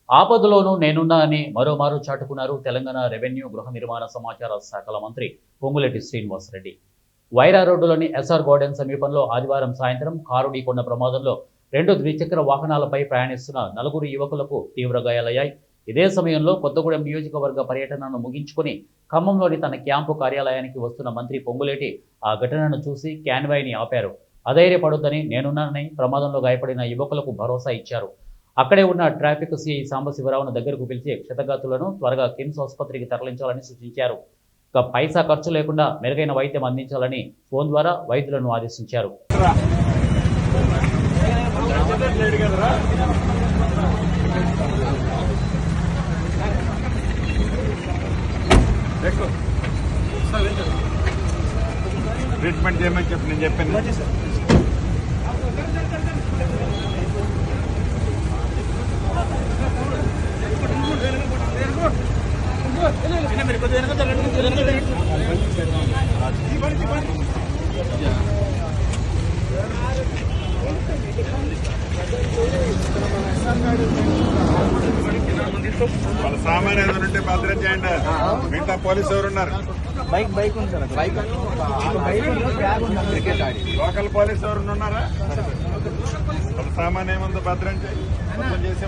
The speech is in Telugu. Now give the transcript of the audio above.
ఆపదలోనూ నేనున్నా అని మరోమారు చాటుకున్నారు తెలంగాణ రెవెన్యూ గృహ నిర్మాణ సమాచార శాఖల మంత్రి పొంగులేటి శ్రీనివాసరెడ్డి. వైరా రోడ్డులోని ఎస్ఆర్ గార్డెన్ సమీపంలో ఆదివారం సాయంత్రం కారు ఢీకొన్న ప్రమాదంలో 2 ద్విచక్ర వాహనాలపై ప్రయాణిస్తున్న 4 యువకులకు తీవ్ర గాయాలయ్యాయి. ఇదే సమయంలో కొత్తగూడెం నియోజకవర్గ పర్యటనను ముగించుకుని ఖమ్మంలోని తన క్యాంపు కార్యాలయానికి వస్తున్న మంత్రి పొంగులేటి ఆ ఘటనను చూసి క్యాన్వాయ్ని ఆపారు. అధైర్యపడొద్దని, నేనున్నానని ప్రమాదంలో గాయపడిన యువకులకు భరోసా ఇచ్చారు. అక్కడే ఉన్న ట్రాఫిక్ సిఐ సాంబశివరావును దగ్గరకు పిలిచి క్షతగాతులను త్వరగా కిమ్స్ ఆసుపత్రికి తరలించాలని సూచించారు. ఇక పైసా ఖర్చు లేకుండా మెరుగైన వైద్యం అందించాలని ఫోన్ ద్వారా వైద్యులను ఆదేశించారు. ట్రీట్మెంట్ చేయమని చెప్పి నేను చెప్పాను. వాళ్ళ సామాన్ ఏదైనా ఉంటే భద్రం చేయండి. మిగతా పోలీసు ఎవరు ఉన్నారు? లోకల్ పోలీసు ఎవరు ఉన్నారా? వాళ్ళ సామాన్ ఏముందో భద్రం చేసి